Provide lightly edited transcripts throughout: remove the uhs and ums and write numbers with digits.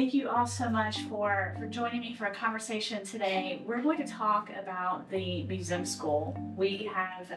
Thank you all so much for joining me for a conversation today. We're going to talk about the museum school. We have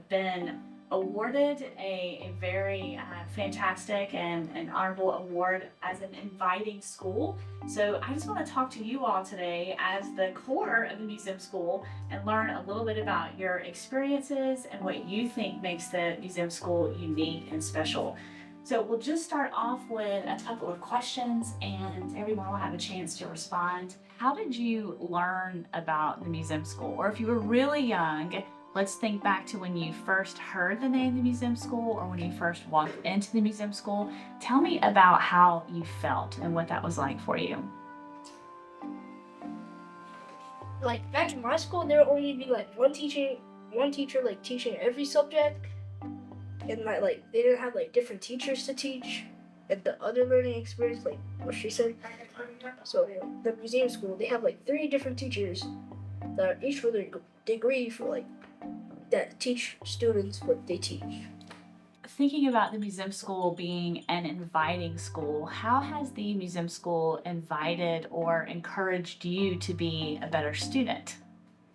been awarded a very fantastic and honorable award as an inviting school. So I just want to talk to you all today as the core of the museum school and learn a little bit about your experiences and what you think makes the museum school unique and special. So we'll just start off with a couple of questions and everyone will have a chance to respond. How did you learn about the museum school? Or if you were really young, let's think back to when you first heard the name the museum school or when you first walked into the museum school. Tell me about how you felt and what that was like for you. Like back in my school, there would only be like one teacher like teaching every subject. And like they didn't have like different teachers to teach and the other learning experience, like what she said. So the museum school, they have like 3 different teachers that are each for their degree for like that teach students what they teach. Thinking about the museum school being an inviting school, how has the museum school invited or encouraged you to be a better student?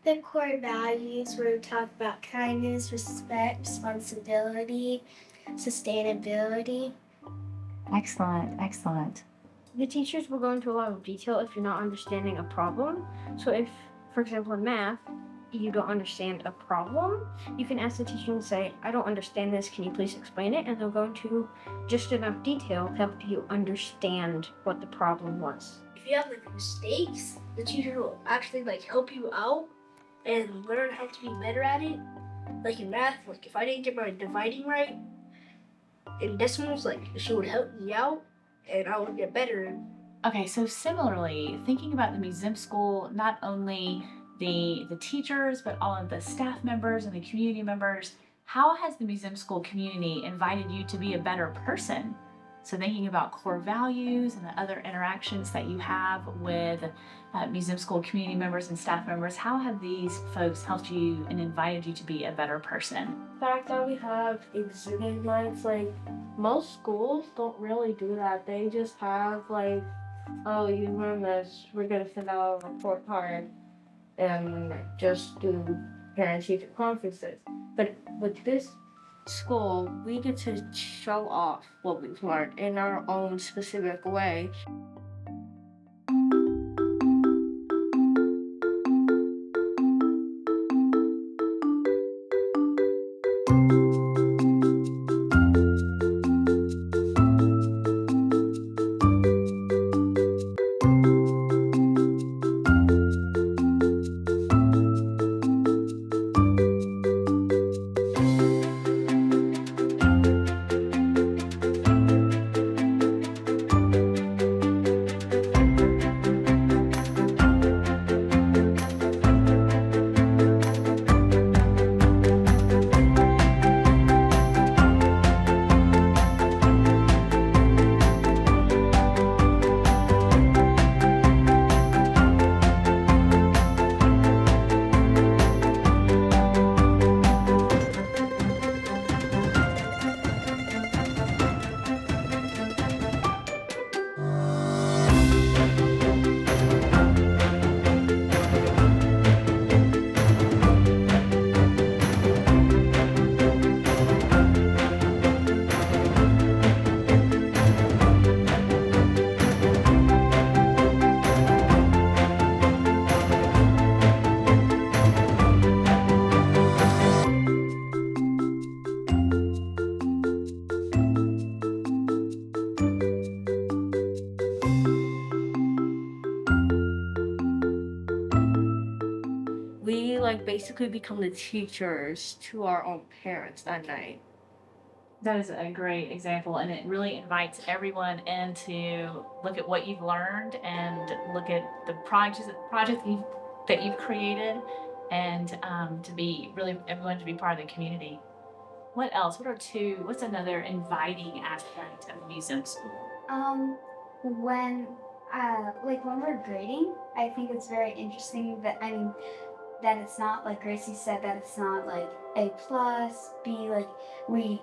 The core values where we talk about kindness, respect, responsibility, sustainability. Excellent. The teachers will go into a lot of detail if you're not understanding a problem. So if, for example, in math, you don't understand a problem, you can ask the teacher and say, I don't understand this, can you please explain it? And they'll go into just enough detail to help you understand what the problem was. If you have like mistakes, the teacher will actually like help you out and learn how to be better at it. Like in math, like if I didn't get my dividing right in decimals, like she would help me out and I would get better. Okay, so similarly, thinking about the museum school, not only the teachers, but all of the staff members and the community members, how has the museum school community invited you to be a better person? So thinking about core values and the other interactions that you have with museum school community members and staff members, how have these folks helped you and invited you to be a better person? The fact that we have exhibit nights, like most schools don't really do that. They just have like, oh, you learned this, we're gonna send out a report card and just do parent-teacher conferences. But with this school, we get to show off what we've learned in our own specific way. We like basically become the teachers to our own parents that night. That is a great example, and it really invites everyone in to look at what you've learned and look at the project that you've created, and to be really everyone to be part of the community. What else? What's another inviting aspect of the museum school? When when we're grading, I think it's very interesting that it's not like Gracie said, that it's not like A plus, B, like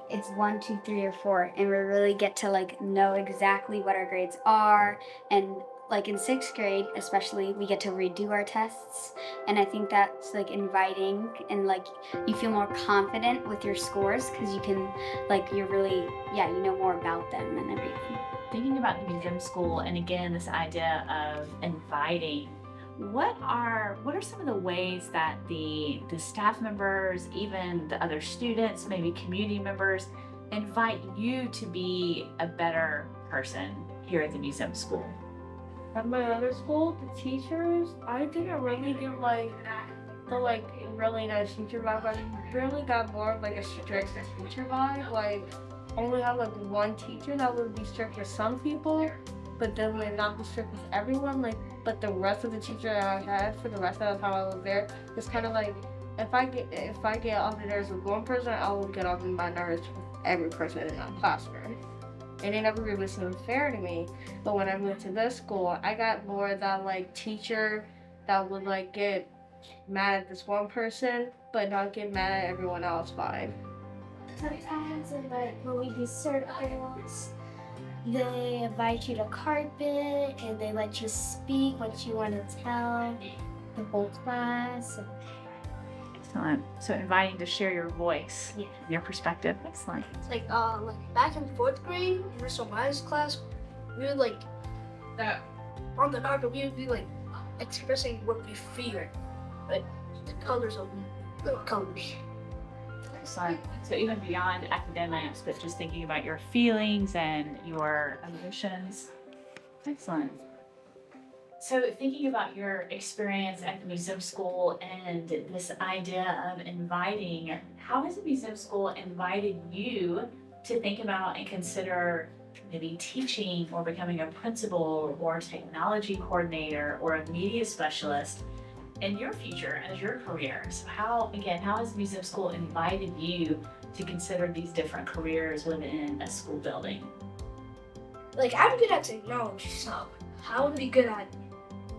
it's 1, 2, 3, or 4, and we really get to like know exactly what our grades are and like in 6th grade especially, we get to redo our tests, and I think that's like inviting, and like you feel more confident with your scores because you can, like, you're really, yeah, you know more about them and everything. Thinking about the museum school, and again, this idea of inviting, what are some of the ways that the staff members, even the other students, maybe community members, invite you to be a better person here at the museum school? At my other school, the teachers, I didn't really get like the like really nice teacher vibe. I really got more of like a strict teacher vibe. Like I only have like one teacher that would be strict with some people, but then would not be strict with everyone. Like, but the rest of the teacher that I had for the rest of the time I was there, it's kind of like if I get on the nerves with one person, I will get on my nerves with every person in that classroom. And they never really seemed fair to me. But when I moved to this school, I got more of that like teacher that would like get mad at this one person, but not get mad at everyone else vibe. Sometimes, like when we do circles, they invite you to carpet and they let you speak what you want to tell the whole class. Excellent. So inviting to share your voice, Yeah. your perspective. Excellent. Like back in 4th grade, in Mr. Myers' class, we would like on the carpet we would be like expressing what we fear, like the colors of the colors. Excellent. So even beyond academics, but just thinking about your feelings and your emotions. Excellent. So thinking about your experience at the museum school and this idea of inviting, how has the museum school invited you to think about and consider maybe teaching or becoming a principal or a technology coordinator or a media specialist in your future as your career? So how has the museum school invited you to consider these different careers within a school building? Like I'm good at technology, so I would be good at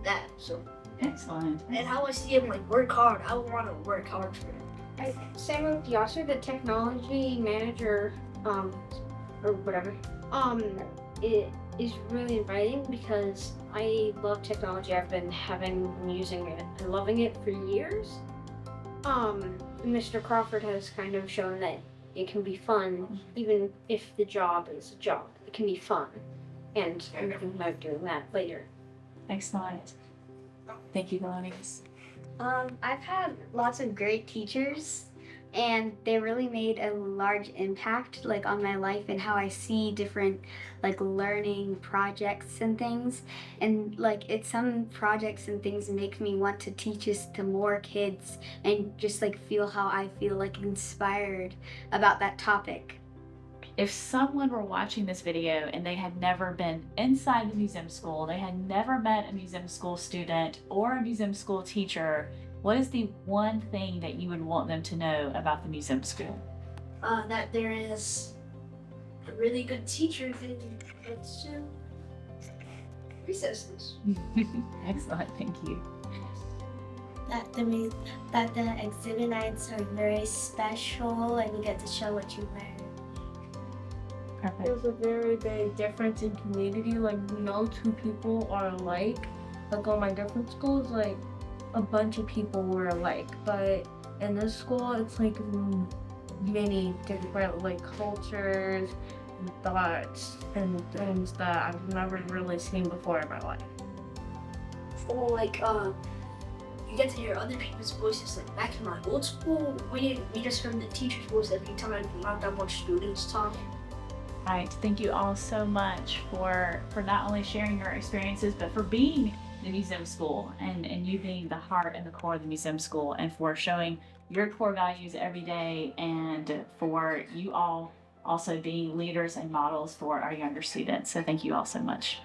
that. So Excellent. and how I see him like work hard, I would want to work hard for it. Same with Yasser, the technology manager, or whatever. It is really inviting because I love technology. I've been using it and loving it for years. Mr. Crawford has kind of shown that it can be fun, even if the job is a job. It can be fun, and I'm thinking about doing that later. Excellent. Thank you, Melanies. I've had lots of great teachers, and they really made a large impact like on my life and how I see different like learning projects and things. And like some projects and things make me want to teach this to more kids and just like feel how I feel like inspired about that topic. If someone were watching this video and they had never been inside the museum school, they had never met a museum school student or a museum school teacher, what is the one thing that you would want them to know about the museum school? That there is a really good teacher in recesses. Excellent, thank you. That the exhibit nights are very special and you get to show what you learned. Perfect. There's a very big difference in community. Like no two people are alike. Like on my different schools, like a bunch of people were alike. But in this school, it's like many different like cultures, and thoughts, and things that I've never really seen before in my life. Or like you get to hear other people's voices. Like back in my old school, we just heard the teacher's voice every time, not that much students talk. All right, thank you all so much for not only sharing your experiences, but for being the museum school and you being the heart and the core of the museum school, and for showing your core values every day, and for you all also being leaders and models for our younger students. So thank you all so much.